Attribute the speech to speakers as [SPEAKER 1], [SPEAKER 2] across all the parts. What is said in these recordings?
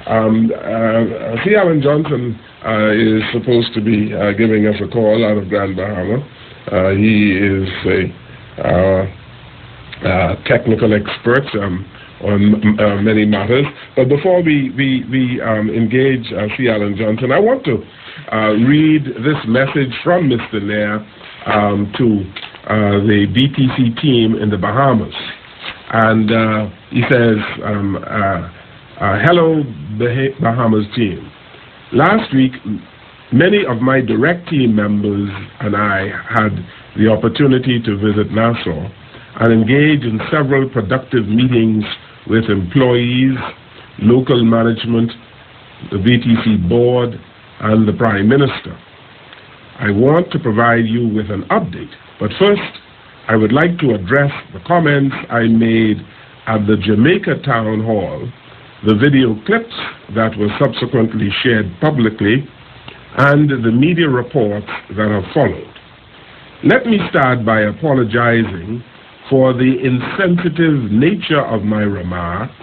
[SPEAKER 1] C. Alan Johnson is supposed to be giving us a call out of Grand Bahama. He is a technical expert on many matters. But before we engage C. Alan Johnson, I want to read this message from Mr. Nair to the BTC team in the Bahamas. And he says, hello, Bahamas team. Last week, many of my direct team members and I had the opportunity to visit Nassau and engage in several productive meetings with employees, local management, the BTC board, and the Prime Minister. I want to provide you with an update, but first, I would like to address the comments I made at the Jamaica Town Hall, the video clips that were subsequently shared publicly, and the media reports that have followed. Let me start by apologizing for the insensitive nature of my remarks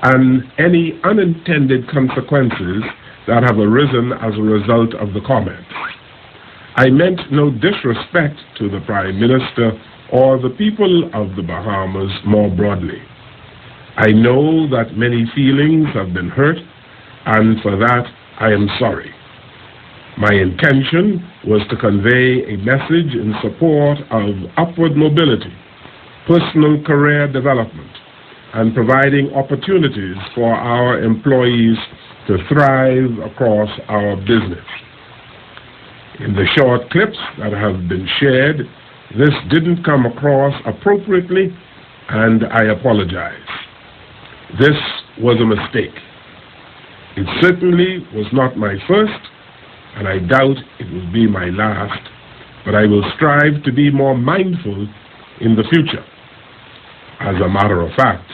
[SPEAKER 1] and any unintended consequences that have arisen as a result of the comments. I meant no disrespect to the Prime Minister or the people of the Bahamas more broadly. I know that many feelings have been hurt, and for that I am sorry. My intention was to convey a message in support of upward mobility, personal career development, and providing opportunities for our employees to thrive across our business. In the short clips that have been shared, this didn't come across appropriately, and I apologize. This was a mistake. It certainly was not my first, and I doubt it will be my last, but I will strive to be more mindful in the future. As a matter of fact,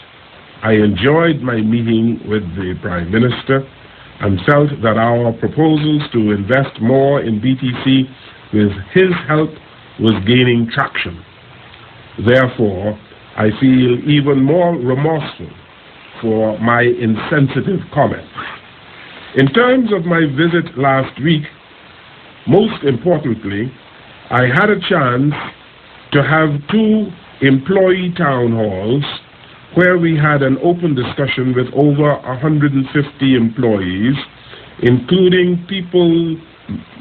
[SPEAKER 1] I enjoyed my meeting with the Prime Minister and felt that our proposals to invest more in BTC with his help was gaining traction. Therefore, I feel even more remorseful for my insensitive comments. In terms of my visit last week, most importantly, I had a chance to have 2 employee town halls where we had an open discussion with over 150 employees, including people,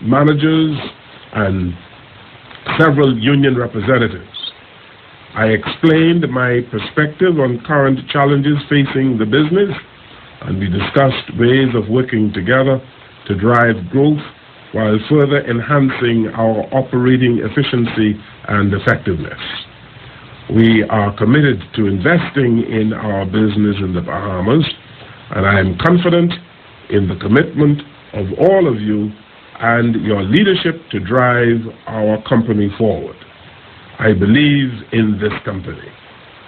[SPEAKER 1] managers, and several union representatives. I explained my perspective on current challenges facing the business, and we discussed ways of working together to drive growth while further enhancing our operating efficiency and effectiveness. We are committed to investing in our business in the Bahamas, and I am confident in the commitment of all of you and your leadership to drive our company forward. I believe in this company.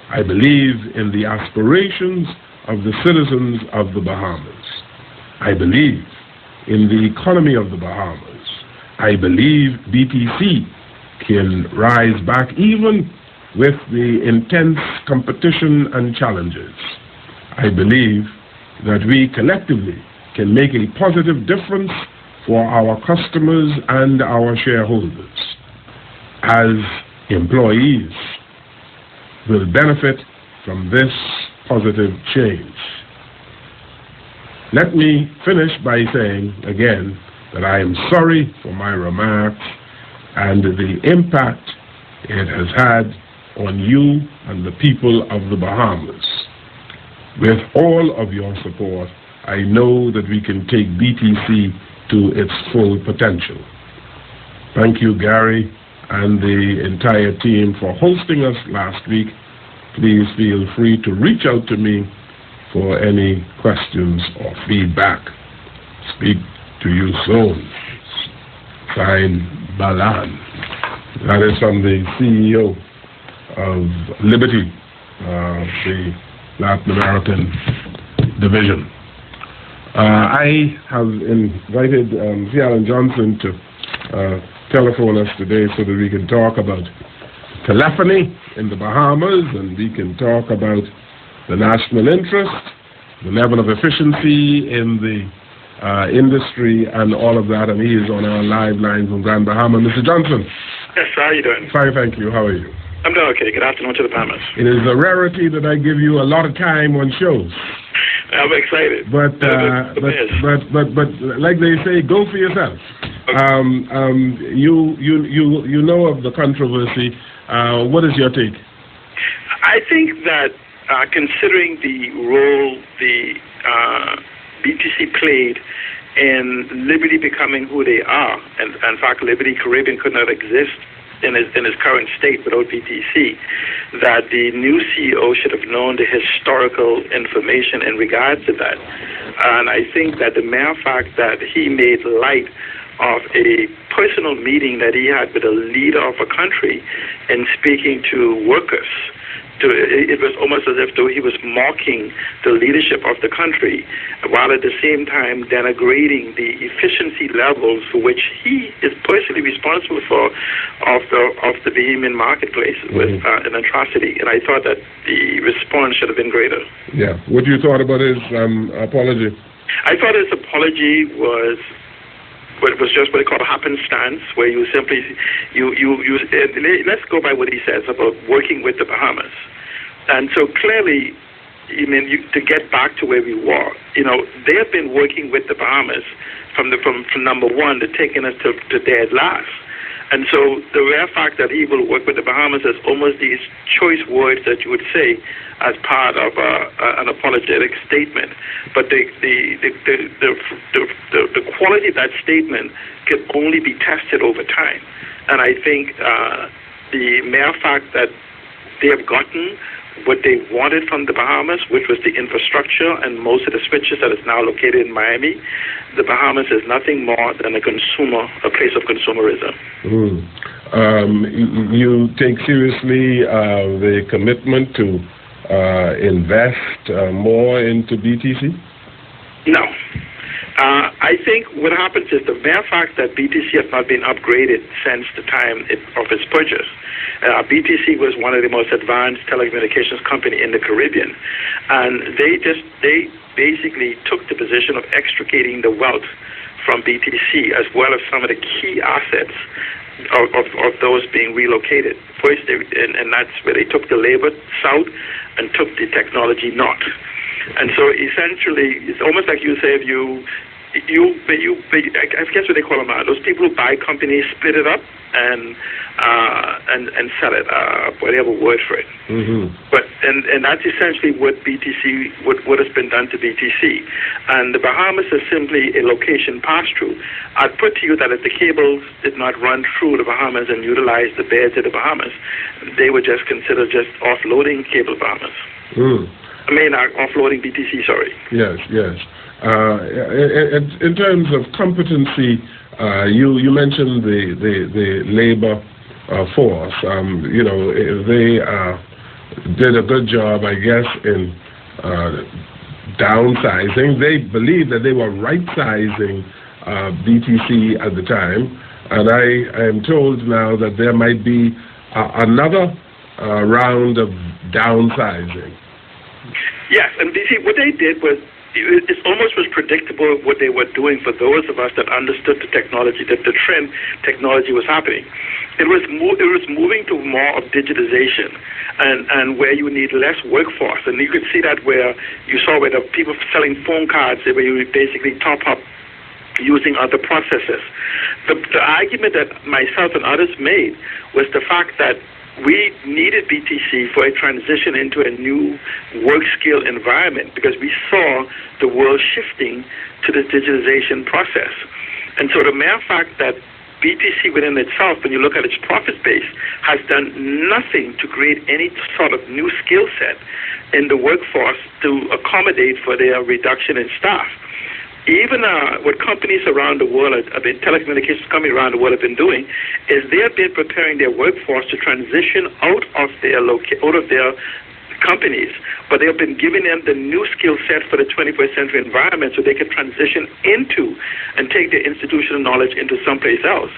[SPEAKER 1] I believe in the aspirations of the citizens of the Bahamas. I believe in the economy of the Bahamas. I believe BTC can rise back even with the intense competition and challenges. I believe that we collectively can make a positive difference for our customers and our shareholders. As employees will benefit from this positive change. Let me finish by saying again that I am sorry for my remarks and the impact it has had on you and the people of the Bahamas. With all of your support, I know that we can take BTC to its full potential. Thank you, Gary, and the entire team for hosting us last week. Please feel free to reach out to me for any questions or feedback. Speak to you soon. Signed, Balan. That is from the CEO of Liberty, the Latin American division. I have invited C. Alan Johnson to telephone us today so that we can talk about telephony in the Bahamas, and we can talk about the national interest, the level of efficiency in the industry and all of that, and he is on our live line from Grand Bahama. Mr. Johnson.
[SPEAKER 2] Yes, sir. How are you doing?
[SPEAKER 1] Fine, thank you. How are you?
[SPEAKER 2] I'm doing okay. Good afternoon to the Bahamas.
[SPEAKER 1] It is a rarity that I give you a lot of time on shows.
[SPEAKER 2] I'm excited.
[SPEAKER 1] But like they say, go for yourself. Okay. You know of the controversy. What is your take?
[SPEAKER 2] I think that considering the role the BTC played in Liberty becoming who they are, and in fact, Liberty Caribbean could not exist in its current state without BTC, that the new CEO should have known the historical information in regards to that. And I think that the mere fact that he made light of a personal meeting that he had with a leader of a country and speaking to workers, it was almost as if though he was mocking the leadership of the country, while at the same time denigrating the efficiency levels for which he is personally responsible for of the Bahamian marketplace with an atrocity. And I thought that the response should have been greater.
[SPEAKER 1] Yeah. What you thought about his apology?
[SPEAKER 2] I thought his apology was just what they call a happenstance, where you simply let's go by what he says about working with the Bahamas. And so clearly, to get back to where we were, they have been working with the Bahamas from number one to taking us to dead last. And so the rare fact that he will work with the Bahamas is almost these choice words that you would say as part of an apologetic statement. But the quality of that statement can only be tested over time. And I think the mere fact that they have gotten what they wanted from the Bahamas, which was the infrastructure and most of the switches that is now located in Miami, the Bahamas is nothing more than a place of consumerism.
[SPEAKER 1] You take seriously the commitment to invest more into BTC?
[SPEAKER 2] No. I think what happens is the mere fact that BTC has not been upgraded since the time of its purchase. BTC was one of the most advanced telecommunications company in the Caribbean, and they basically took the position of extricating the wealth from BTC as well as some of the key assets of those being relocated. First, and that's where they took the labor south and took the technology north. And so essentially, it's almost like you say, I guess what they call them, those people who buy companies, split it up, and sell it, whatever word for it. But and that's essentially what BTC, what has been done to BTC. And the Bahamas is simply a location pass-through. I'd put to you that if the cables did not run through the Bahamas and utilize the beds of the Bahamas, they would just consider just offloading cable Bahamas. Offloading BTC, sorry.
[SPEAKER 1] Yes. In terms of competency, you mentioned the labor force. They did a good job, I guess, in downsizing. They believe that they were right-sizing BTC at the time, and I am told now that there might be another round of downsizing.
[SPEAKER 2] Yes, and you see, what they did was, it almost was predictable what they were doing for those of us that understood the technology, that the trend technology was happening. It was moving to more of digitization, and where you need less workforce. And you could see that where you saw where the people selling phone cards, where you would basically top up using other processes. The argument that myself and others made was the fact that we needed BTC for a transition into a new work scale environment, because we saw the world shifting to the digitization process. And so the mere fact that BTC within itself, when you look at its profit base, has done nothing to create any sort of new skill set in the workforce to accommodate for their reduction in staff. Even what companies around the world, telecommunications companies around the world have been doing, is they have been preparing their workforce to transition out of their companies, but they have been giving them the new skill set for the 21st century environment so they can transition into and take their institutional knowledge into someplace else.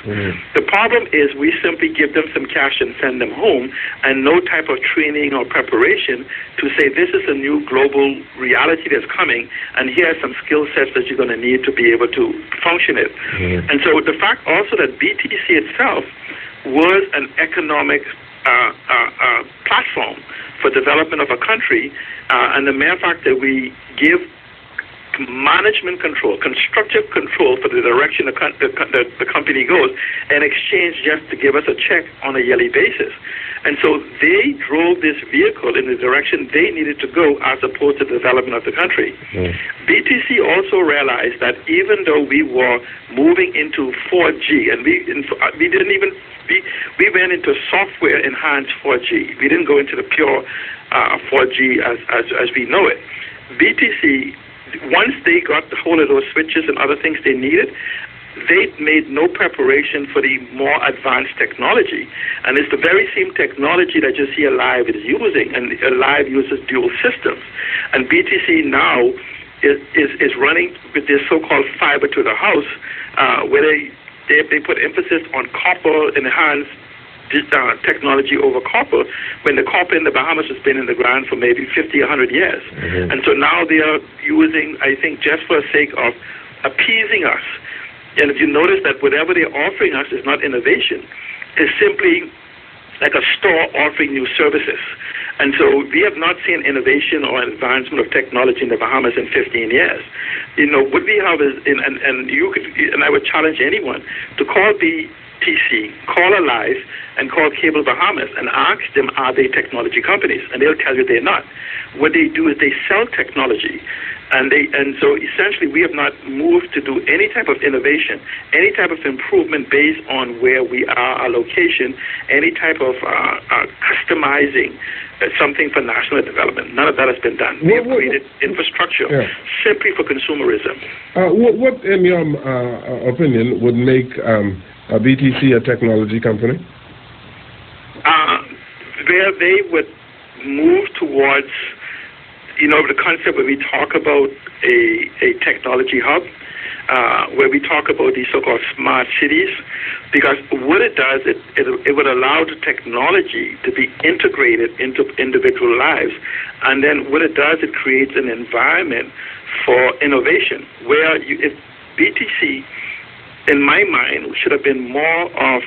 [SPEAKER 2] The problem is we simply give them some cash and send them home and no type of training or preparation to say this is a new global reality that's coming and here are some skill sets that you're going to need to be able to function it. And so the fact also that BTC itself was an economic platform for development of a country, and the mere fact that we give management control, constructive control for the direction the company goes, in exchange just to give us a check on a yearly basis. And so they drove this vehicle in the direction they needed to go as opposed to the development of the country. BTC also realized that even though we were moving into 4G, and we went into software-enhanced 4G. We didn't go into the pure 4G as we know it. BTC, once they got the hold of those switches and other things they needed, they made no preparation for the more advanced technology. And it's the very same technology that you see Alive is using, and Alive uses dual systems. And BTC now is running with this so-called fiber to the house, where they put emphasis on copper enhanced technology over copper, when the copper in the Bahamas has been in the ground for maybe 50, 100 years. And so now they are using, I think, just for the sake of appeasing us. And if you notice that whatever they're offering us is not innovation, it's simply like a store offering new services. And so we have not seen innovation or advancement of technology in the Bahamas in 15 years. You know, what we have is, and I would challenge anyone to call BTC, call Alive, and call Cable Bahamas and ask them, are they technology companies? And they'll tell you they're not. What they do is they sell technology. And so essentially we have not moved to do any type of innovation, any type of improvement based on where we are, our location, any type of customizing something for national development. None of that has been done. We have created infrastructure simply for consumerism.
[SPEAKER 1] What, in your opinion, would make a BTC a technology company?
[SPEAKER 2] Where they would move towards, you know, the concept where we talk about a technology hub, where we talk about these so-called smart cities, because what it does, it would allow the technology to be integrated into individual lives. And then what it does, it creates an environment for innovation, where if BTC, in my mind, should have been more of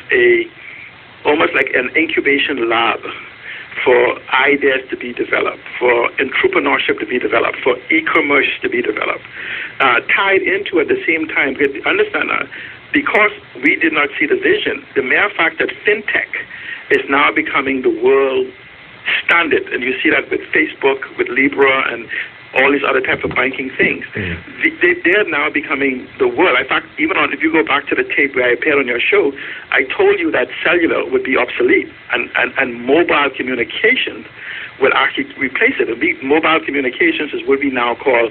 [SPEAKER 2] almost like an incubation lab for ideas to be developed, for entrepreneurship to be developed, for e-commerce to be developed, tied into at the same time. Understand that because we did not see the vision, the mere fact that fintech is now becoming the world standard, and you see that with Facebook, with Libra, and all these other types of banking things. They're now becoming the world. In fact, even if you go back to the tape where I appeared on your show, I told you that cellular would be obsolete and mobile communications will actually replace it. Mobile communications is what we now call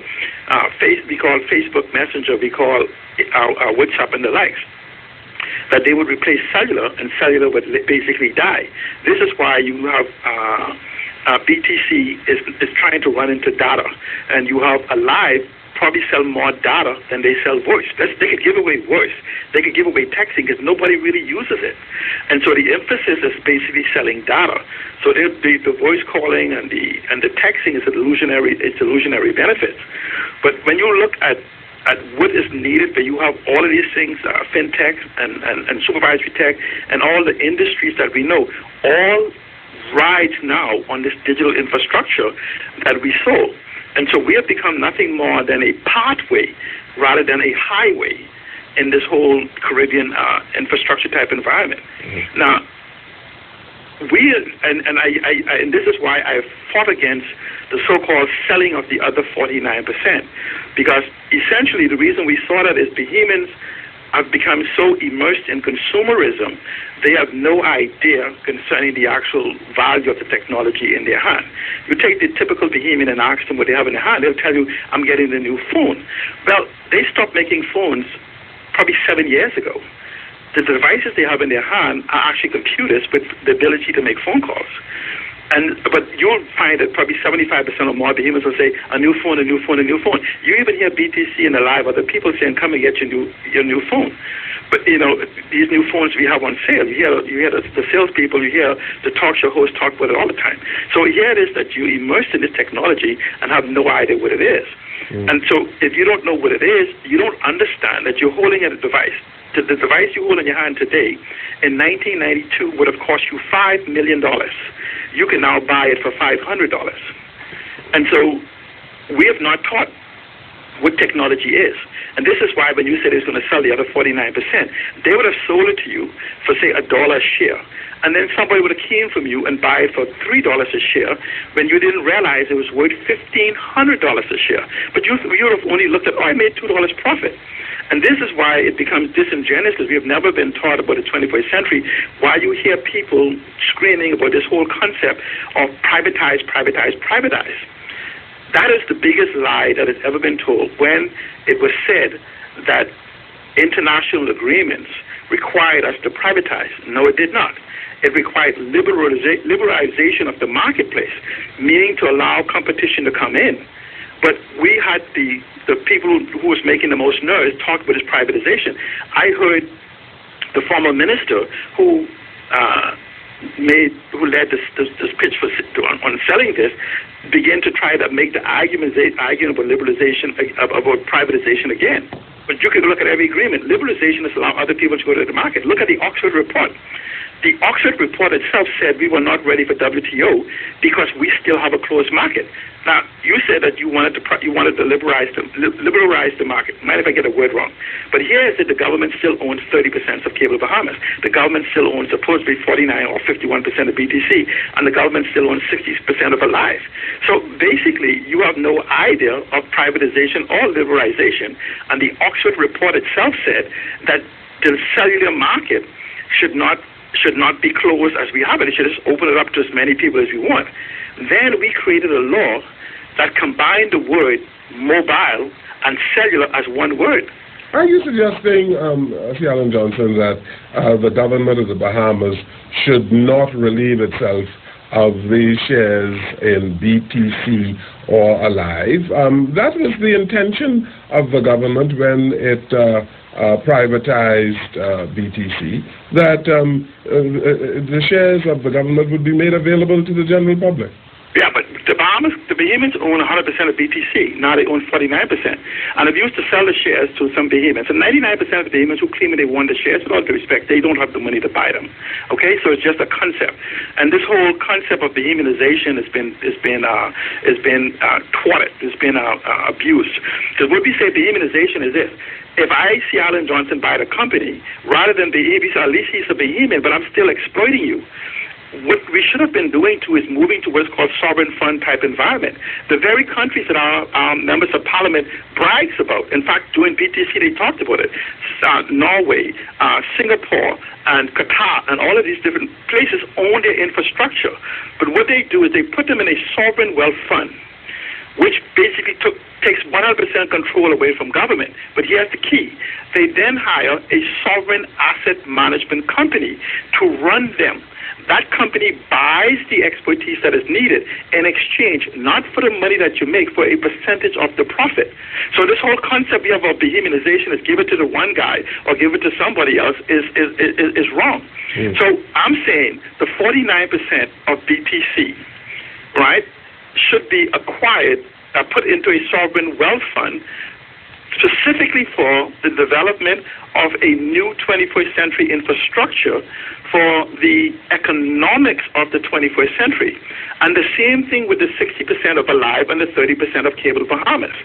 [SPEAKER 2] we call Facebook Messenger, we call our WhatsApp and the likes. That they would replace cellular, and cellular would basically die. This is why you have BTC is trying to run into data, and you have Alive probably sell more data than they sell voice. They could give away voice, they could give away texting because nobody really uses it, and so the emphasis is basically selling data. So the voice calling and the texting is illusionary benefits. But when you look at what is needed, where you have all of these things, fintech and supervisory tech, and all the industries that we know, all rides now on this digital infrastructure that we saw. And so we have become nothing more than a pathway rather than a highway in this whole Caribbean infrastructure type environment. Now, and this is why I fought against the so-called selling of the other 49%, because essentially the reason we saw that is Bahamians have become so immersed in consumerism, they have no idea concerning the actual value of the technology in their hand. You take the typical Bahamian and ask them what they have in their hand, they'll tell you, I'm getting the new phone. Well, they stopped making phones probably 7 years ago. The devices they have in their hand are actually computers with the ability to make phone calls. But you'll find that probably 75% or more Bahamians will say, a new phone, a new phone, a new phone. You even hear BTC in the live, other people saying, come and get your new phone. But, these new phones we have on sale, you hear the salespeople, you hear the talk show hosts talk about it all the time. So here it is that you immersed in this technology and have no idea what it is. And so if you don't know what it is, you don't understand that you're holding a device. The device you hold in your hand today in 1992 would have cost you $5 million. You can now buy it for $500. And so we have not taught what technology is. And this is why when you said it's going to sell the other 49%, they would have sold it to you for, say, $1 a share. And then somebody would have came from you and buy it for $3 a share when you didn't realize it was worth $1,500 a share. But you would have only looked at, I made $2 profit. And this is why it becomes disingenuous, because we have never been taught about the 21st century, why you hear people screaming about this whole concept of privatize, privatize, privatize. That is the biggest lie that has ever been told when it was said that international agreements required us to privatize. No, it did not. It required liberalization of the marketplace, meaning to allow competition to come in. But we had the people who was making the most noise talk about this privatization. I heard the former minister who led this pitch on selling this begin to try to make the argument about liberalization, about privatization again. But you can look at every agreement. Liberalization is allowing other people to go to the market. Look at the Oxford report. The Oxford report itself said we were not ready for WTO because we still have a closed market. Now, you said that you wanted to liberalize the market. Mind if I get a word wrong? But here is that the government still owns 30% of Cable Bahamas. The government still owns supposedly 49 or 51% of BTC, and the government still owns 60% of Alive. So basically, you have no idea of privatization or liberalization. And the Oxford report itself said that the cellular market should not be closed as we have it. It should just open it up to as many people as we want. Then we created a law that combined the word mobile and cellular as one word.
[SPEAKER 1] Are you suggesting, C. Alan Johnson, that the government of the Bahamas should not relieve itself of the shares in BTC or Alive? That was the intention of the government when it privatized BTC, that the shares of the government would be made available to the general public.
[SPEAKER 2] Yeah, but the Bahamians own 100% of BTC. Now they own 49%. And if you used to sell the shares to some Bahamians, and 99% of the Bahamians who claim they won the shares, with all due respect, they don't have the money to buy them. Okay, so it's just a concept. And this whole concept of Bahamianization has been thwarted. It's been abused. Because what we say Bahamianization is this. If I see Alan Johnson buy the company, rather than Bahamians, at least he's a Bahamian, but I'm still exploiting you. What we should have been doing, too, is moving to what's called sovereign fund type environment. The very countries that our members of parliament brags about. In fact, during BTC, they talked about it. Norway, Singapore, and Qatar, and all of these different places own their infrastructure. But what they do is they put them in a sovereign wealth fund, which basically takes 100% control away from government. But here's the key. They then hire a sovereign asset management company to run them. That company buys the expertise that is needed in exchange, not for the money that you make, for a percentage of the profit. So this whole concept we have of Bahamianization is give it to the one guy or give it to somebody else is wrong. So I'm saying the 49% of BTC, right, should be acquired, put into a sovereign wealth fund, specifically for the development of a new 21st century infrastructure for the economics of the 21st century. And the same thing with the 60% of Alive and the 30% of Cable Bahamas.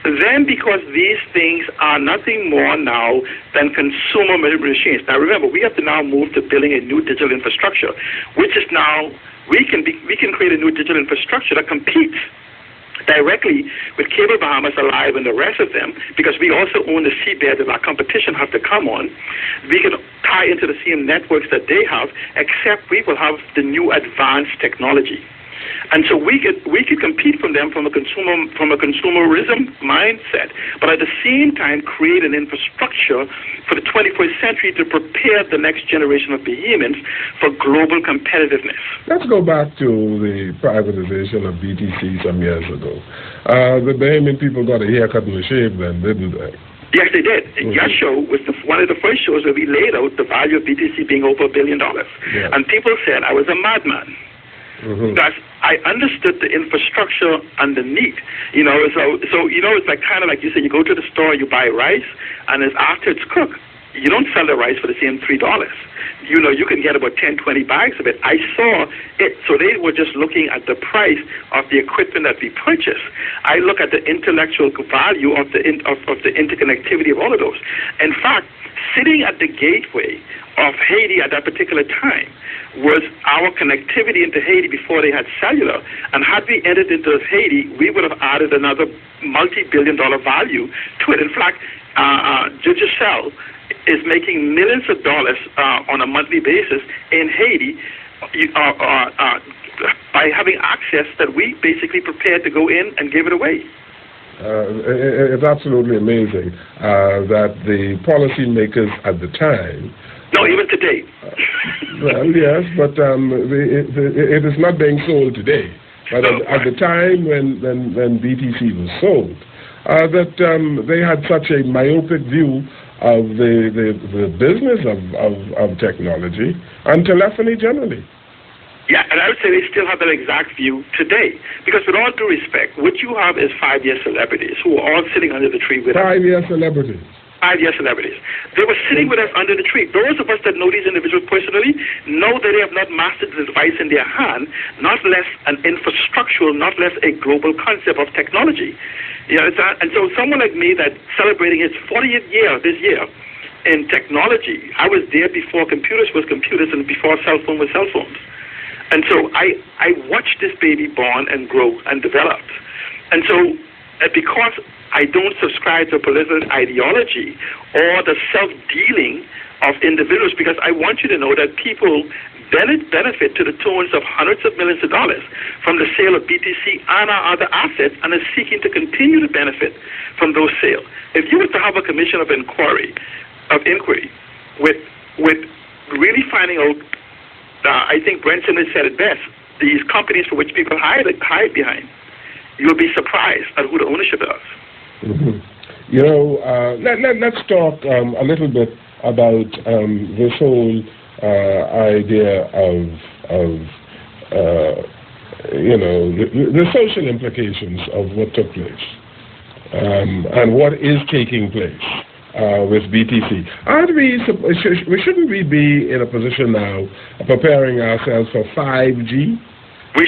[SPEAKER 2] Then, because these things are nothing more now than consumer machines. Now, remember, we have to now move to building a new digital infrastructure, which is now, we can create a new digital infrastructure that competes directly with Cable Bahamas, Alive, and the rest of them, because we also own the seabed that our competition have to come on. We can tie into the same networks that they have, except we will have the new advanced technology. And so we could compete from them from a consumerism mindset, but at the same time create an infrastructure for the 21st century to prepare the next generation of Bahamians for global competitiveness.
[SPEAKER 1] Let's go back to the privatization of BTC some years ago. The Bahamian people got a haircut and a shave then, didn't they?
[SPEAKER 2] Yes, they did. Your show was one of the first shows where we laid out the value of BTC being over $1 billion.
[SPEAKER 1] Yeah.
[SPEAKER 2] And people said I was a madman. Because I understood the infrastructure underneath. So it's like kind of like you said, you go to the store, you buy rice, and after it's cooked, you don't sell the rice for the same $3. You can get about 10, 20 bags of it. I saw it. So they were just looking at the price of the equipment that we purchased. I look at the intellectual value of the interconnectivity of all of those. In fact, sitting at the gateway of Haiti at that particular time was our connectivity into Haiti before they had cellular. And had we entered into Haiti, we would have added another multi-billion-dollar value to it. In fact, Digicel is making millions of dollars on a monthly basis in Haiti by having access that we basically prepared to go in and give it away.
[SPEAKER 1] It's absolutely amazing that the policymakers at the time.
[SPEAKER 2] No, even today.
[SPEAKER 1] Well, yes, but it is not being sold today. But at the time when BTC was sold, that they had such a myopic view of the business of technology and telephony generally.
[SPEAKER 2] Yeah, and I would say they still have that exact view today. Because with all due respect, what you have is 5-year celebrities who are all sitting under the tree with us.
[SPEAKER 1] 5-year celebrities.
[SPEAKER 2] 5-year celebrities. They were sitting with us under the tree. Those of us that know these individuals personally know that they have not mastered the device in their hand, not less an infrastructural, not less a global concept of technology. And so someone like me that's celebrating his 40th year this year in technology, I was there before computers was computers and before cell phone was cell phones. And so I watched this baby born and grow and develop. And so because I don't subscribe to political ideology or the self-dealing of individuals, because I want you to know that people benefit to the tunes of hundreds of millions of dollars from the sale of BTC and our other assets, and are seeking to continue to benefit from those sales. If you were to have a commission of inquiry with really finding out, I think Brent Simmons said it best, these companies for which people hide behind, you'll be surprised at who the ownership is.
[SPEAKER 1] Let's talk a little bit about this whole idea of the social implications of what took place and what is taking place with BTC. Shouldn't we be in a position now of preparing ourselves for 5G?
[SPEAKER 2] We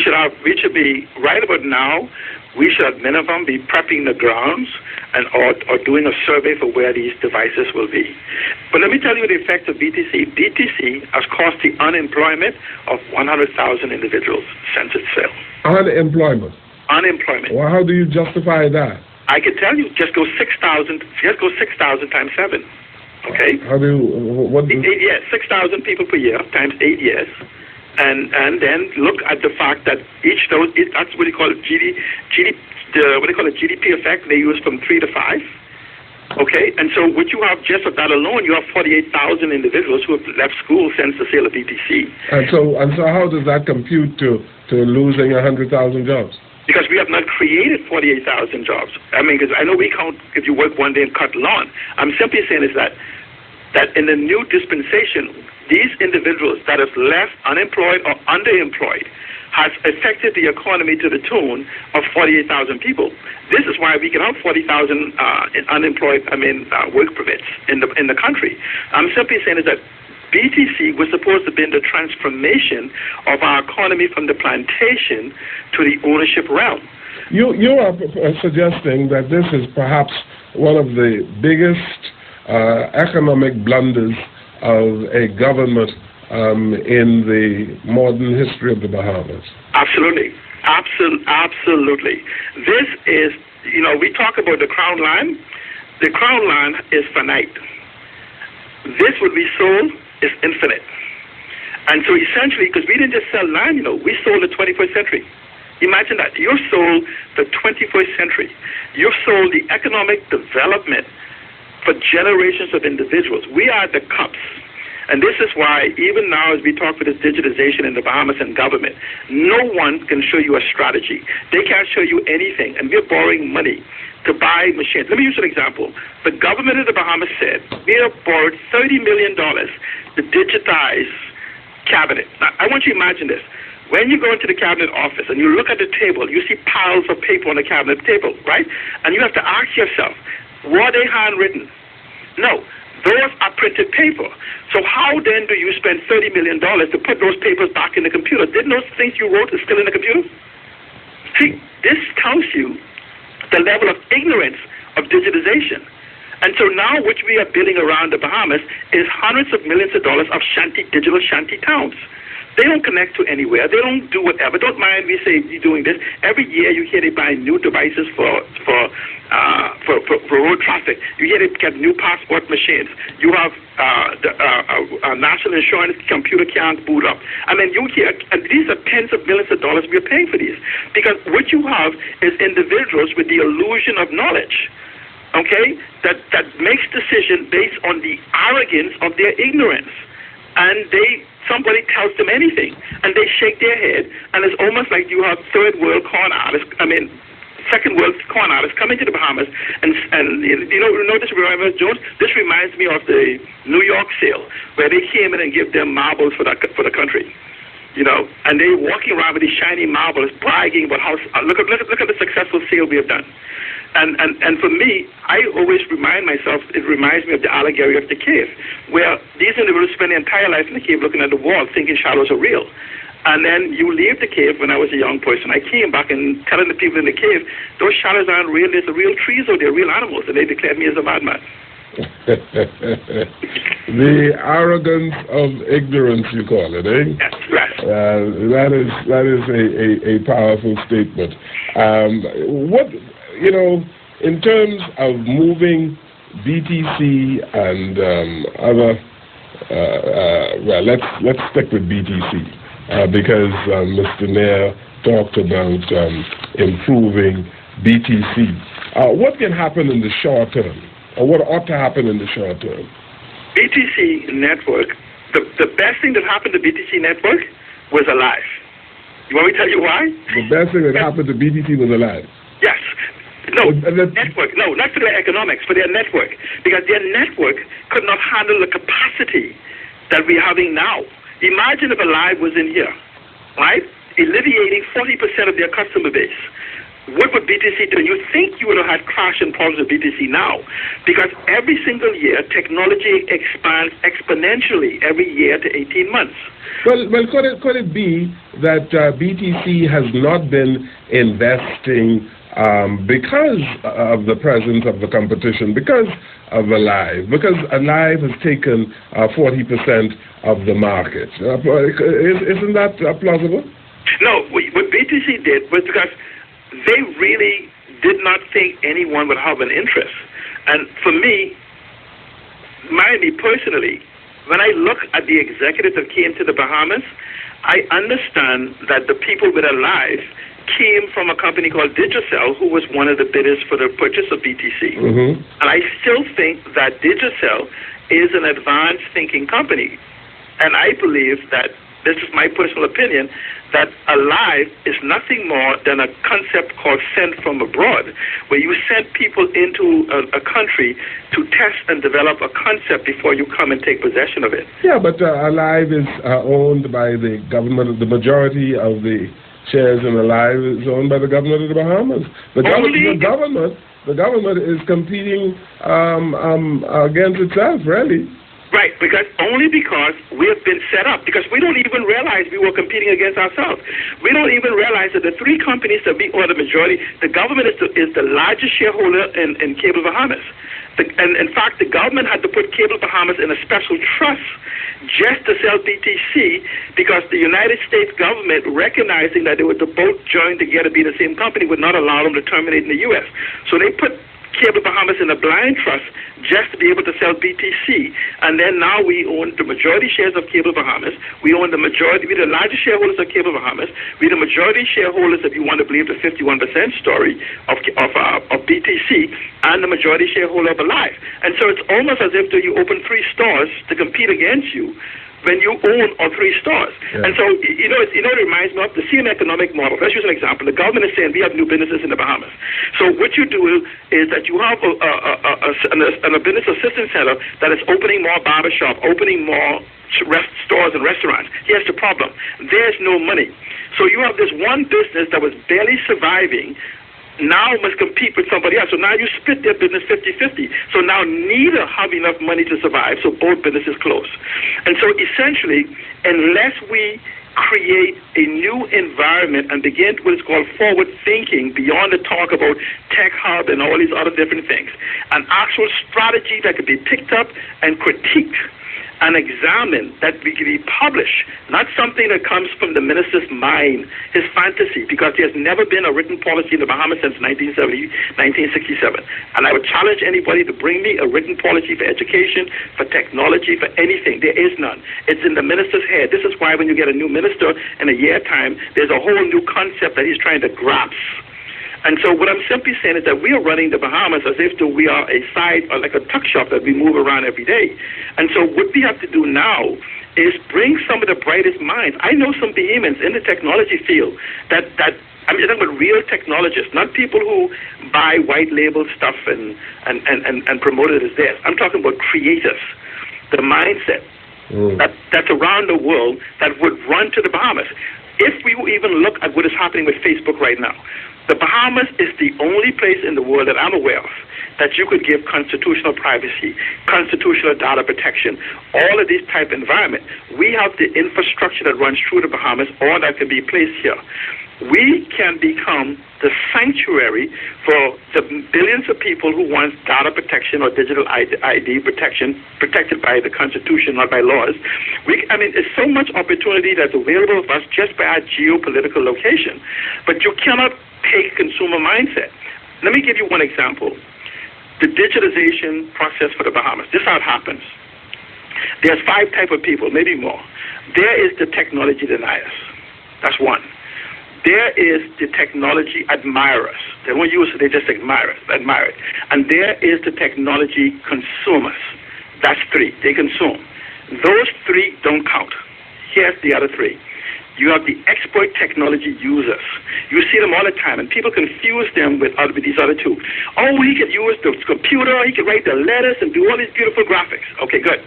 [SPEAKER 2] should be right about now. We should at minimum be prepping the grounds or doing a survey for where these devices will be. But let me tell you the effect of BTC. BTC has caused the unemployment of 100,000 individuals since its sale.
[SPEAKER 1] Unemployment.
[SPEAKER 2] Well,
[SPEAKER 1] how do you justify that?
[SPEAKER 2] I can tell you, just go 6,000 times 7. Okay?
[SPEAKER 1] What?
[SPEAKER 2] 8 years, 6,000 people per year times 8 years. And then look at the fact that that's what they call GDP effect. They use from 3 to 5. Okay, and so what you have just of that alone, you have 48,000 individuals who have left school since the sale of BTC.
[SPEAKER 1] And so how does that compute to losing 100,000 jobs?
[SPEAKER 2] Because we have not created 48,000 jobs. I mean, because I know we count if you work one day and cut lawn. I'm simply saying is that in the new dispensation, these individuals that have left unemployed or underemployed has affected the economy to the tune of 48,000 people. This is why we can have 40,000 unemployed, work permits in the country. I'm simply saying is that BTC was supposed to be in the transformation of our economy from the plantation to the ownership realm.
[SPEAKER 1] You are suggesting that this is perhaps one of the biggest economic blunders of a government in the modern history of the Bahamas.
[SPEAKER 2] Absolutely. This is, we talk about the crown land. The crown land is finite. This what we sold is infinite. And so essentially, because we didn't just sell land, we sold the 21st century. Imagine that. You sold the 21st century. You sold the economic development for generations of individuals. We are the cups. And this is why, even now, as we talk for this digitization in the Bahamas and government, no one can show you a strategy. They can't show you anything. And we're borrowing money to buy machines. Let me use an example. The government of the Bahamas said we have borrowed $30 million to digitize cabinet. Now, I want you to imagine this. When you go into the cabinet office and you look at the table, you see piles of paper on the cabinet table, right? And you have to ask yourself, were they handwritten? No. Those are printed paper. So how then do you spend $30 million to put those papers back in the computer? Didn't those things you wrote are still in the computer? See, this tells you the level of ignorance of digitization. And so now what we are building around the Bahamas is hundreds of millions of dollars of digital shanty towns. They don't connect to anywhere. They don't do whatever. Don't mind we say you're doing this. Every year you hear they buy new devices for road traffic. You hear they get new passport machines. You have the national insurance computer can't boot up. I mean, you hear, and these are tens of millions of dollars we're paying for these. Because what you have is individuals with the illusion of knowledge, okay, that makes decisions based on the arrogance of their ignorance. And somebody tells them anything, and they shake their head, and it's almost like you have second world corn artists coming to the Bahamas, and you know this reminds Jones. This reminds me of the New York sale, where they came in and give them marbles for the country, you know, and they walking around with these shiny marbles, bragging about how look at the successful sale we have done. And for me, I always remind myself, it reminds me of the allegory of the cave, where these individuals spend their entire life in the cave looking at the wall, thinking shadows are real. And then you leave the cave. When I was a young person, I came back and telling the people in the cave, those shadows aren't real, there's real trees or they're real animals, and they declared me as a madman.
[SPEAKER 1] The arrogance of ignorance, you call it, eh?
[SPEAKER 2] Yes, right.
[SPEAKER 1] That is a powerful statement. You know, in terms of moving BTC and other, well, let's stick with BTC because Mr. Nair talked about improving BTC. What can happen in the short term, or what ought to happen in the short term?
[SPEAKER 2] BTC network, the best thing that happened to BTC network was alive. You want me to tell you why?
[SPEAKER 1] The best thing that happened to BTC was alive.
[SPEAKER 2] Yes. No, network. No, not to their economics, for their network. Because their network could not handle the capacity that we're having now. Imagine if Alive was in here, right? Alleviating 40% of their customer base. What would BTC do? You think you would have had crash and problems with BTC now. Because every single year, technology expands exponentially every year to 18 months.
[SPEAKER 1] Well, could it be that BTC has not been investing because of the presence of the competition, because of Alive, because Alive has taken 40% of the market? Isn't that plausible? No,
[SPEAKER 2] what BTC did was because they really did not think anyone would have an interest. And for me personally, when I look at the executives that came to the Bahamas, I understand that the people with Alive came from a company called Digicel, who was one of the bidders for the purchase of BTC.
[SPEAKER 1] Mm-hmm.
[SPEAKER 2] And I still think that Digicel is an advanced thinking company. And I believe that, this is my personal opinion, that Alive is nothing more than a concept called sent from abroad, where you send people into a country to test and develop a concept before you come and take possession of it.
[SPEAKER 1] Yeah, but Alive is owned by the government. The majority of the shares in Alive is owned by the government of the Bahamas. The government is competing against itself, really.
[SPEAKER 2] Right, only because we have been set up, because we don't even realize we were competing against ourselves. We don't even realize that the three companies that we, or the majority, the government is the largest shareholder in Cable Bahamas. And in fact, the government had to put Cable Bahamas in a special trust just to sell BTC, because the United States government, recognizing that they would both join together to be the same company, would not allow them to terminate in the U.S. So they put Cable Bahamas in a blind trust just to be able to sell BTC. And then now we own the majority shares of Cable Bahamas. We're the largest shareholders of Cable Bahamas. We're the majority shareholders, if you want to believe the 51% story of BTC, and the majority shareholder of Alive. And so it's almost as if you open 3 stores to compete against you when you own all 3 stores. Yeah. And so, it reminds me of the same economic model. Let's use an example. The government is saying we have new businesses in the Bahamas. So what you do is that you have a business assistance center that is opening more barbershop, opening more stores and restaurants. Here's the problem. There's no money. So you have this one business that was barely surviving, now must compete with somebody else. So now you split their business 50-50. So now neither have enough money to survive, so both businesses close. And so essentially, unless we create a new environment and begin what is called forward thinking beyond the talk about tech hub and all these other different things, an actual strategy that could be picked up and critiqued and examine, that we can be published, not something that comes from the minister's mind, his fantasy, because there's never been a written policy in the Bahamas since 1967. And I would challenge anybody to bring me a written policy for education, for technology, for anything. There is none. It's in the minister's head. This is why when you get a new minister in a year time, there's a whole new concept that he's trying to grasp. And so what I'm simply saying is that we are running the Bahamas as if we are a side or like a tuck shop that we move around every day. And so what we have to do now is bring some of the brightest minds. I know some vehemence in the technology field that I'm talking about real technologists, not people who buy white label stuff and promote it as theirs. I'm talking about creators, the mindset that's around the world that would run to the Bahamas. If we even look at what is happening with Facebook right now, the Bahamas is the only place in the world that I'm aware of that you could give constitutional privacy, constitutional data protection, all of these type of environment. We have the infrastructure that runs through the Bahamas, or that can be placed here. We can become the sanctuary for the billions of people who want data protection or digital ID protection, protected by the Constitution, not by laws. There's so much opportunity that's available to us just by our geopolitical location. But you cannot take consumer mindset. Let me give you one example. The digitalization process for the Bahamas. This is how it happens. There's 5 types of people, maybe more. There is the technology deniers. That's one. There is the technology admirers. They won't use it, they just admire it. And there is the technology consumers. That's 3. They consume. Those 3 don't count. Here's the other 3. You have the expert technology users. You see them all the time, and people confuse them with these other 2. Oh, he could use the computer, he could write the letters and do all these beautiful graphics. Okay, good.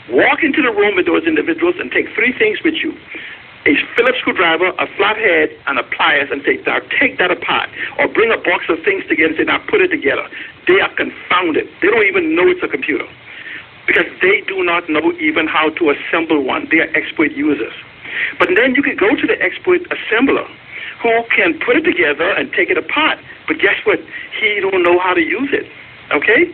[SPEAKER 2] Walk into the room with those individuals and take 3 things with you. A Phillips screwdriver, a flathead, and a pliers, and say, now take that apart. Or bring a box of things together and say, now put it together. They are confounded. They don't even know it's a computer, because they do not know even how to assemble one. They are expert users. But then you can go to the expert assembler who can put it together and take it apart. But guess what? He don't know how to use it. Okay?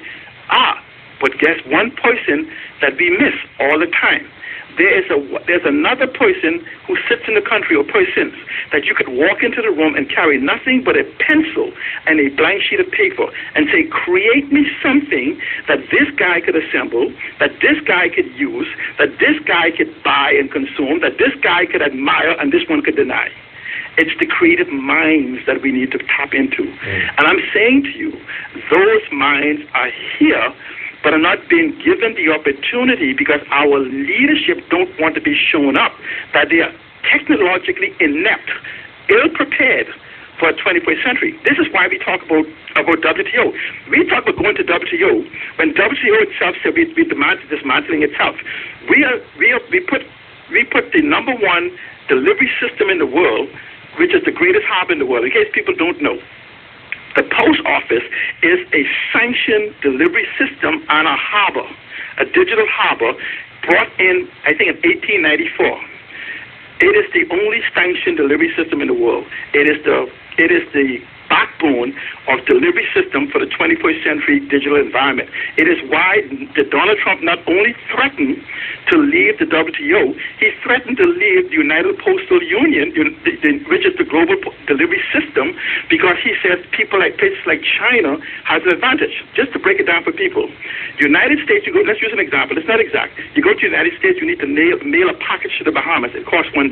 [SPEAKER 2] But guess one person that we miss all the time. There's another person who sits in the country, or persons, that you could walk into the room and carry nothing but a pencil and a blank sheet of paper and say, create me something that this guy could assemble, that this guy could use, that this guy could buy and consume, that this guy could admire and this one could deny. It's the creative minds that we need to tap into. And I'm saying to you, those minds are here, but are not being given the opportunity because our leadership don't want to be shown up, that they are technologically inept, ill-prepared for a 21st century. This is why we talk about WTO. We talk about going to WTO when WTO itself said we dismantling itself. We put the number 1 delivery system in the world, which is the greatest harbor in the world, in case people don't know. The post office is a sanctioned delivery system on a harbor, a digital harbor, brought in, I think, in 1894. It is the only sanctioned delivery system in the world. It is the backbone of delivery system for the 21st century digital environment. It is why Donald Trump not only threatened to leave the WTO, he threatened to leave the United Postal Union, which is the global delivery system, because he says places like China has an advantage. Just to break it down for people, the United States, let's use an example, it's not exact. You go to the United States, you need to mail a package to the Bahamas, it costs $1.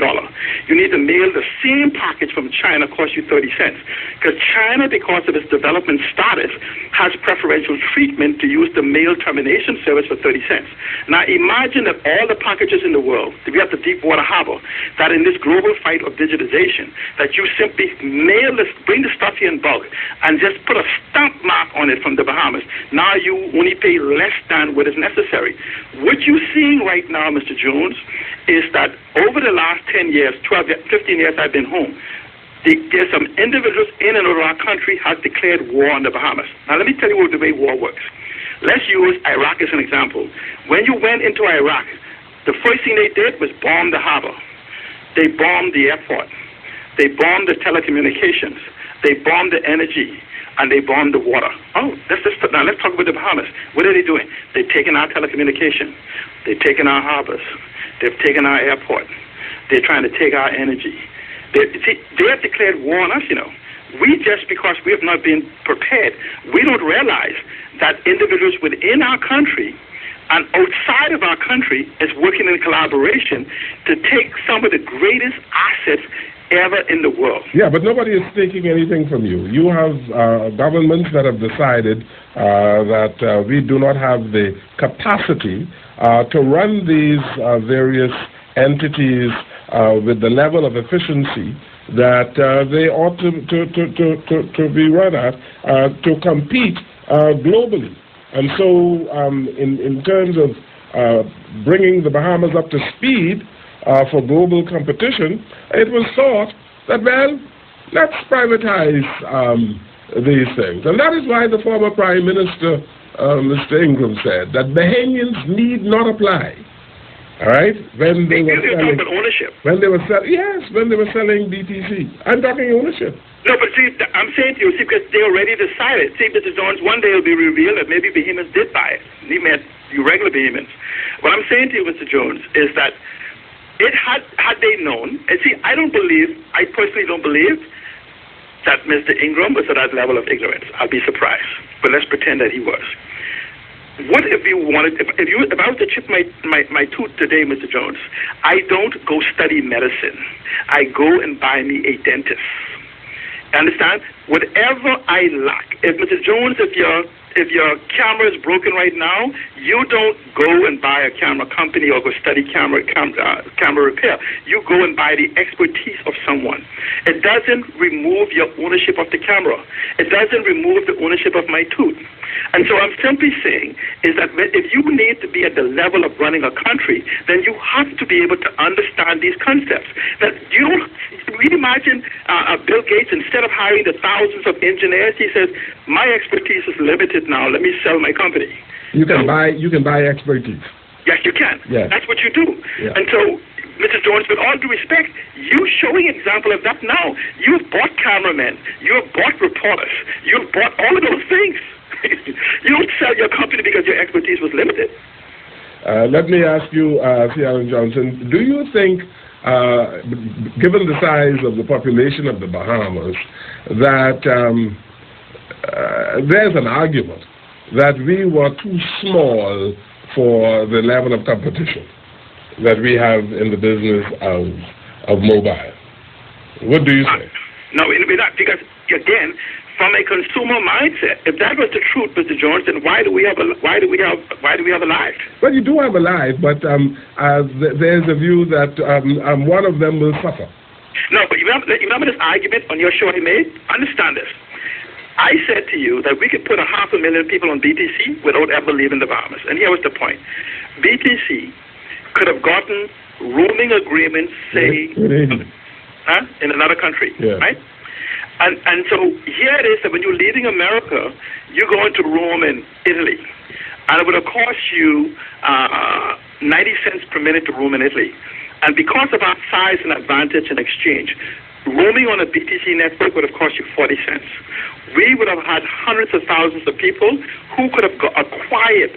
[SPEAKER 2] You need to mail the same package from China, costs you 30 cents. Because China, because of its development status, has preferential treatment to use the mail termination service for 30 cents. Now imagine that all the packages in the world, we have the Deepwater Harbor, that in this global fight of digitization, that you simply bring the stuff here in bulk and just put a stamp mark on it from the Bahamas. Now you only pay less than what is necessary. What you're seeing right now, Mr. Jones, is that over the last 10 years, 12, 15 years I've been home, there's some individuals in and out of our country have declared war on the Bahamas. Now let me tell you the way war works. Let's use Iraq as an example. When you went into Iraq, the first thing they did was bomb the harbor. They bombed the airport. They bombed the telecommunications. They bombed the energy. And they bombed the water. Oh, let's talk about the Bahamas. What are they doing? They've taken our telecommunication. They've taken our harbors. They've taken our airport. They're trying to take our energy. They have declared war on us, you know. We, just because we have not been prepared, we don't realize that individuals within our country and outside of our country is working in collaboration to take some of the greatest assets ever in the world.
[SPEAKER 1] Yeah, but nobody is taking anything from you. You have governments that have decided that we do not have the capacity to run these various entities with the level of efficiency that they ought to be run at to compete globally. And so in terms of bringing the Bahamas up to speed for global competition, it was thought that, well, let's privatize these things. And that is why the former Prime Minister, Mr. Ingram, said that Bahamians need not apply. All right? When they were selling
[SPEAKER 2] ownership.
[SPEAKER 1] When they were selling BTC. I'm talking ownership.
[SPEAKER 2] No, but see, I'm saying to you, because they already decided. See, Mr. Jones, one day it'll be revealed that maybe Bahamians did buy it. He meant you regular Bahamians. What I'm saying to you, Mr. Jones, is that had they known, and see, I personally don't believe that Mr. Ingram was at that level of ignorance. I'll be surprised. But let's pretend that he was. What if you wanted, if I was to chip my tooth today, Mr. Jones, I don't go study medicine. I go and buy me a dentist. Understand? Whatever I lack. If Mr. Jones, if your camera is broken right now, you don't go and buy a camera company or go study camera repair. You go and buy the expertise of someone. It doesn't remove your ownership of the camera. It doesn't remove the ownership of my tooth. And so I'm simply saying is that if you need to be at the level of running a country, then you have to be able to understand these concepts. That you don't imagine Bill Gates, instead of hiring the thousands of engineers, he says, my expertise is limited now. Let me sell my company.
[SPEAKER 1] You can buy expertise.
[SPEAKER 2] Yes, you can.
[SPEAKER 1] Yes.
[SPEAKER 2] That's what you do.
[SPEAKER 1] Yeah.
[SPEAKER 2] And so, Mr. Jones, with all due respect, you're showing example of that now. You've bought cameramen. You've bought reporters. You've bought all of those things. You don't sell your company because your expertise was limited.
[SPEAKER 1] Let me ask you, C. Allen Johnson, do you think, given the size of the population of the Bahamas, that there's an argument that we were too small for the level of competition that we have in the business of mobile? What do you say?
[SPEAKER 2] No, we're not, because, again, from a consumer mindset, if that was the truth, Mr. Jones, then why do we have a live?
[SPEAKER 1] Well, you do have a live, but there's a view that one of them will suffer.
[SPEAKER 2] No, but you remember this argument on your show I made? Understand this. I said to you that we could put 500,000 people on BTC without ever leaving the Bahamas. And here was the point. BTC could have gotten roaming agreements, say, in another country, right? And so here it is that when you're leaving America, you're going to Rome in Italy. And it would have cost you 90 cents per minute to roam in Italy. And because of our size and advantage in exchange, roaming on a BTC network would have cost you 40 cents. We would have had hundreds of thousands of people who could have acquired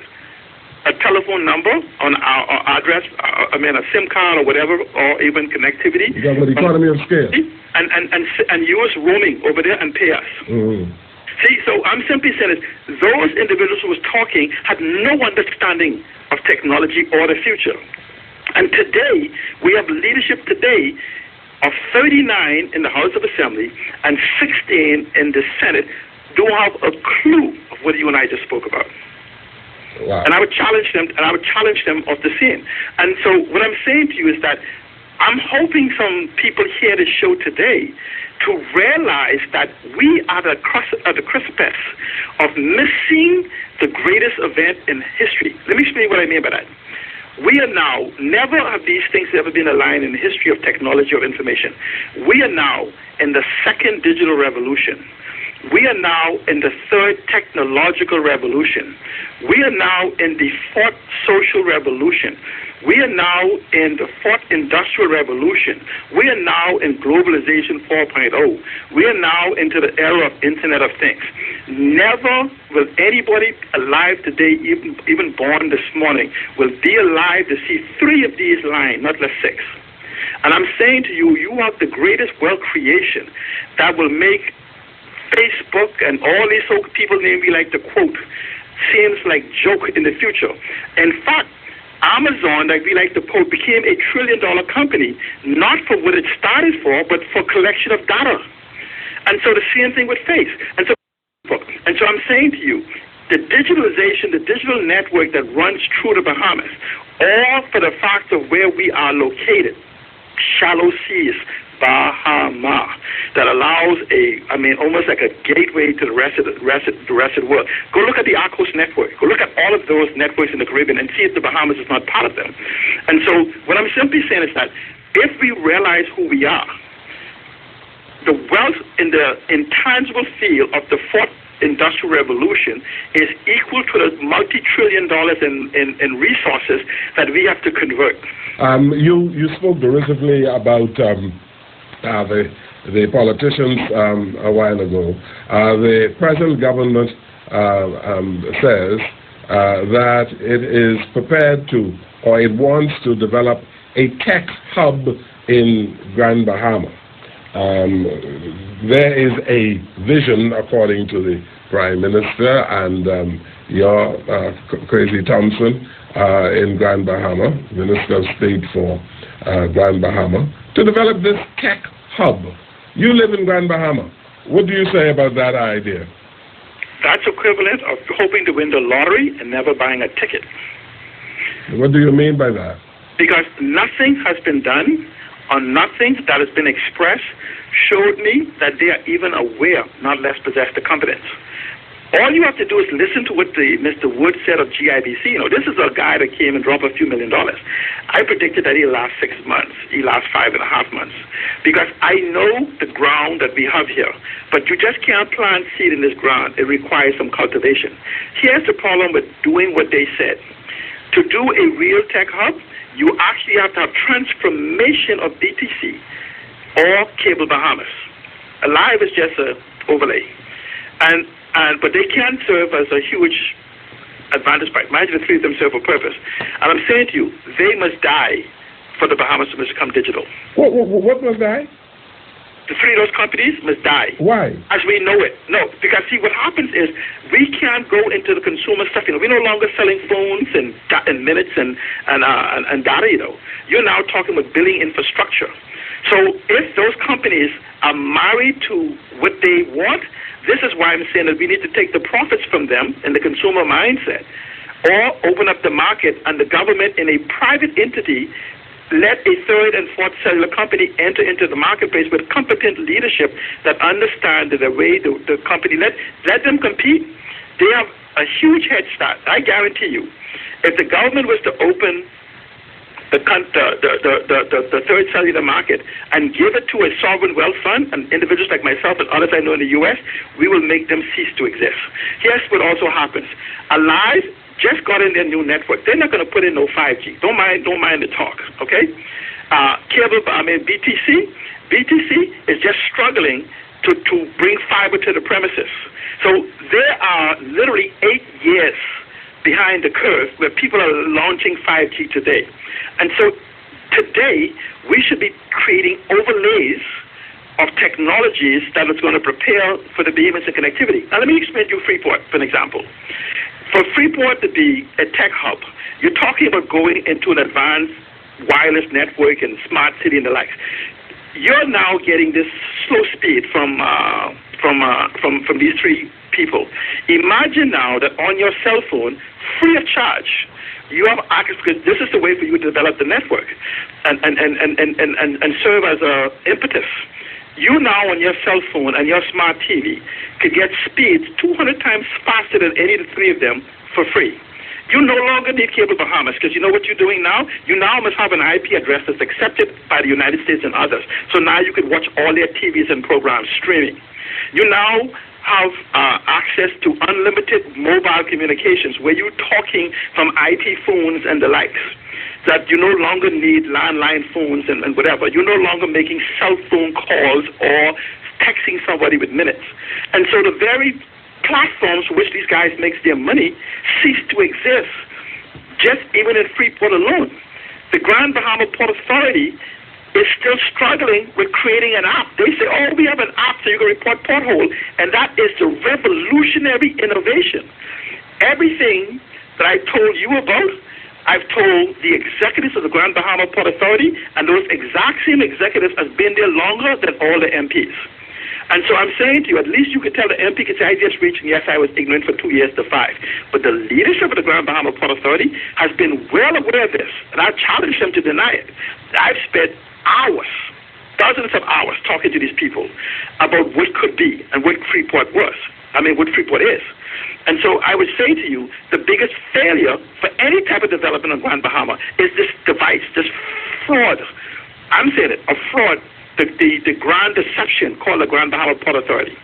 [SPEAKER 2] a telephone number on our address, a SIM card or whatever, or even connectivity.
[SPEAKER 1] You got the economy of scale.
[SPEAKER 2] And use roaming over there and pay us.
[SPEAKER 1] Mm-hmm.
[SPEAKER 2] See, so I'm simply saying that those individuals who was talking had no understanding of technology or the future. And today, we have leadership today of 39 in the House of Assembly and 16 in the Senate don't have a clue of what you and I just spoke about.
[SPEAKER 1] Wow.
[SPEAKER 2] And I would challenge them, of the same. And so what I'm saying to you is that I'm hoping some people hear the show today to realize that we are at the precipice of missing the greatest event in history. Let me explain what I mean by that. We are now, never have these things ever been aligned in the history of technology or information. We are now in the second digital revolution. We are now in the third technological revolution. We are now in the fourth social revolution. We are now in the fourth industrial revolution. We are now in globalization 4.0. We are now into the era of Internet of Things. Never will anybody alive today, even born this morning, will be alive to see 3 of these lines, not less 6. And I'm saying to you, you are the greatest wealth creation that will make Facebook and all these people name we like to quote seems like joke in the future. In fact, Amazon, like we like to quote, became a $1 trillion company, not for what it started for, but for collection of data. And so the same thing with Face. And so I'm saying to you, the digitalization, the digital network that runs through the Bahamas, all for the fact of where we are located, shallow seas, Bahamas, that allows almost like a gateway to the rest of the world. Go look at the Arcos network. Go look at all of those networks in the Caribbean and see if the Bahamas is not part of them. And so what I'm simply saying is that if we realize who we are, the wealth in the intangible field of the fourth industrial revolution is equal to the multi-trillion dollars in resources that we have to convert.
[SPEAKER 1] You spoke derisively about the politicians a while ago. The present government says that it is prepared to, or it wants to develop a tech hub in Grand Bahama. There is a vision, according to the Prime Minister and your Crazy Thompson in Grand Bahama, Minister of State for Grand Bahama, to develop this tech hub. You live in Grand Bahama. What do you say about that idea?
[SPEAKER 2] That's equivalent of hoping to win the lottery and never buying a ticket.
[SPEAKER 1] What do you mean by that?
[SPEAKER 2] Because nothing has been done, or nothing that has been expressed showed me that they are even aware, not less possess the competence. All you have to do is listen to what Mr. Wood said of GIBC. This is a guy that came and dropped a few $1 million. I predicted that he'll last 6 months. He lasts 5.5 months. Because I know the ground that we have here. But you just can't plant seed in this ground. It requires some cultivation. Here's the problem with doing what they said. To do a real tech hub, you actually have to have transformation of BTC or Cable Bahamas. Alive is just an overlay. But they can serve as a huge advantage point. Imagine the 3 of them serve a purpose. And I'm saying to you, they must die for the Bahamas to become digital.
[SPEAKER 1] What must die?
[SPEAKER 2] The 3 of those companies must die.
[SPEAKER 1] Why?
[SPEAKER 2] As we know it. No, because see, what happens is we can't go into the consumer stuff. We're no longer selling phones and minutes and data. You're now talking about billing infrastructure. So if those companies are married to what they want, this is why I'm saying that we need to take the profits from them in the consumer mindset, or open up the market and the government in a private entity let a 3rd and 4th cellular company enter into the marketplace with competent leadership that understand the way the company, let them compete. They have a huge head start. I guarantee you, if the government was to open the 3rd cellular market and give it to a sovereign wealth fund and individuals like myself and others I know in the U.S., we will make them cease to exist. Here's what also happens. Alive just got in their new network. They're not going to put in no 5G. Don't mind the talk, okay? BTC, BTC is just struggling to bring fiber to the premises. So they are literally 8 years behind the curve where people are launching 5G today. And so today, we should be creating overlays of technologies that is going to prepare for the behemoths and connectivity. Now, let me explain to you Freeport, for an example. For Freeport to be a tech hub, you're talking about going into an advanced wireless network and smart city and the likes. You're now getting this slow speed from these three people. Imagine now that on your cell phone, free of charge, you have access, because this is the way for you to develop the network and serve as a impetus. You now on your cell phone and your smart TV could get speeds 200 times faster than any of the three of them for free. You no longer need Cable Bahamas, because you know what you're doing now? You now must have an IP address that's accepted by the United States and others. So now you could watch all their TVs and programs streaming. You now have access to unlimited mobile communications where you're talking from IP phones and the likes, that you no longer need landline phones and whatever. You're no longer making cell phone calls or texting somebody with minutes. And so the very platforms which these guys make their money cease to exist, just even in Freeport alone. The Grand Bahama Port Authority is still struggling with creating an app. They say, oh, we have an app so you can report pothole, and that is the revolutionary innovation. Everything that I told you about, I've told the executives of the Grand Bahama Port Authority, and those exact same executives have been there longer than all the MPs. And so I'm saying to you, at least you could tell the MP could say, I just reached, and yes, I was ignorant for 2 years to 5. But the leadership of the Grand Bahama Port Authority has been well aware of this, and I challenge them to deny it. I've spent hours, dozens of hours, talking to these people about what could be and what Freeport was. What Freeport is. And so I would say to you, the biggest failure for any type of development on Grand Bahama is this device, this fraud. I'm saying it, a fraud. The grand deception called the Grand Bahama Port Authority.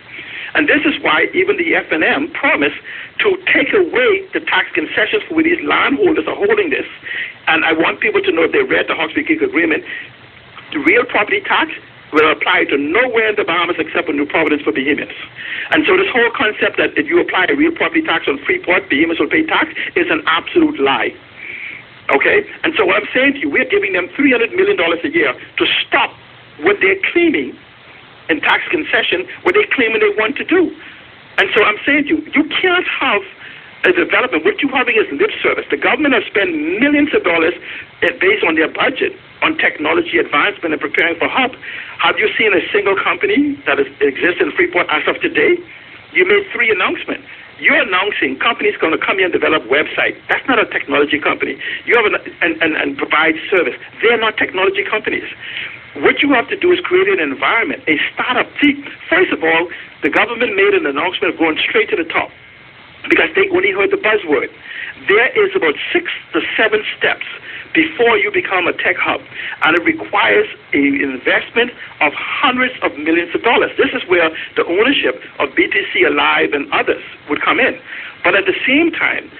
[SPEAKER 2] And this is why even the FNM promised to take away the tax concessions for where these landholders are holding this. And I want people to know, if they read the Hawkesbury-Creek Agreement, the real property tax will apply to nowhere in the Bahamas except for New Providence for behemoths. And so this whole concept that if you apply a real property tax on Freeport, behemoths will pay tax is an absolute lie. Okay? And so what I'm saying to you, we're giving them $300 million a year to stop what they're claiming in tax concession, what they're claiming they want to do. And so I'm saying to you, you can't have a development. What you're having is lip service. The government has spent millions of dollars based on their budget on technology advancement and preparing for hub. Have you seen a single company that exists in Freeport as of today? You made 3 announcements. You're announcing companies going to come here and develop websites. That's not a technology company. You have and provide service. They're not technology companies. What you have to do is create an environment, a startup. See, first of all, the government made an announcement of going straight to the top because they only heard the buzzword. There is about 6 to 7 steps before you become a tech hub, and it requires an investment of hundreds of millions of dollars. This is where the ownership of BTC Alive and others would come in. But at the same time,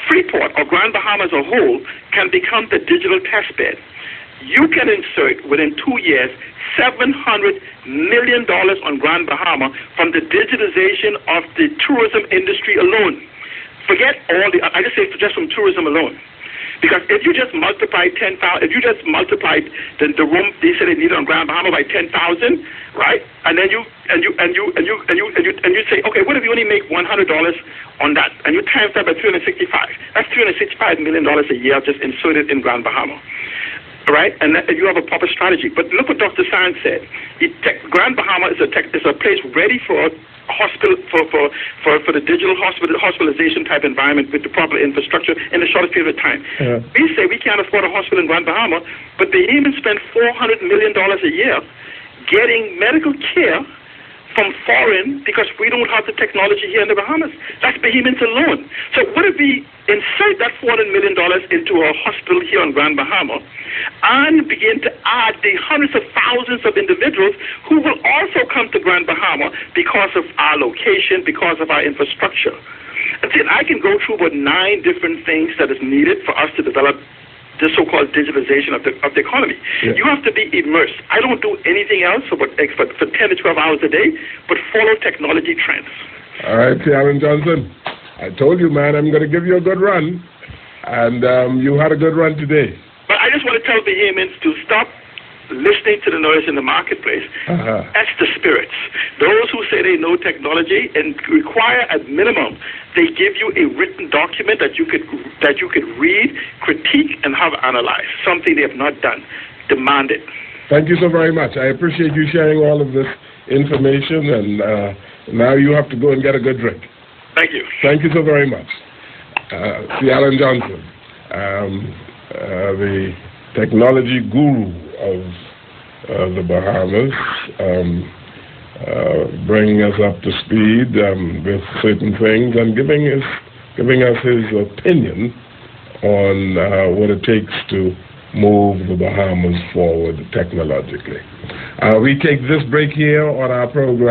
[SPEAKER 2] Freeport or Grand Bahama as a whole can become the digital test bed. You can insert within 2 years $700 million on Grand Bahama from the digitization of the tourism industry alone. Forget all the, I just say just from tourism alone. Because if you just multiply 10,000, if you just multiply the room they said they needed on Grand Bahama by 10,000, right? And then you say, okay, what if you only make $100 on that, and you times that by 365? That's $365 million a year just inserted in Grand Bahama. Right, and you have a proper strategy. But look what Dr. Sands said. Grand Bahama is a place ready for hospital for the digital hospitalization type environment with the proper infrastructure in the shortest period of time. We say we can't afford a hospital in Grand Bahama, but they even spend $400 million a year getting medical care from foreign because we don't have the technology here in the Bahamas. That's behemoths alone. So what if we insert that $400 million into a hospital here on Grand Bahama and begin to add the hundreds of thousands of individuals who will also come to Grand Bahama because of our location, because of our infrastructure. And then I can go through about 9 different things that is needed for us to develop the so-called digitalization of the economy.
[SPEAKER 1] Yeah.
[SPEAKER 2] You have to be immersed. I don't do anything else for 10 to 12 hours a day, but follow technology trends.
[SPEAKER 1] All right, T. Allen Johnson. I told you, man, I'm going to give you a good run, and you had a good run today.
[SPEAKER 2] But I just want to tell Bahamians to stop listening to the noise in the marketplace. That's the spirits. Those who say they know technology and require at minimum, they give you a written document that you could read, critique, and have analyzed. Something they have not done. Demand it.
[SPEAKER 1] Thank you so very much. I appreciate you sharing all of this information, and now you have to go and get a good drink.
[SPEAKER 2] Thank you.
[SPEAKER 1] Thank you so very much. T. Allen Johnson, the technology guru of the Bahamas, bringing us up to speed with certain things and giving us his opinion on what it takes to move the Bahamas forward technologically. We take this break here on our program.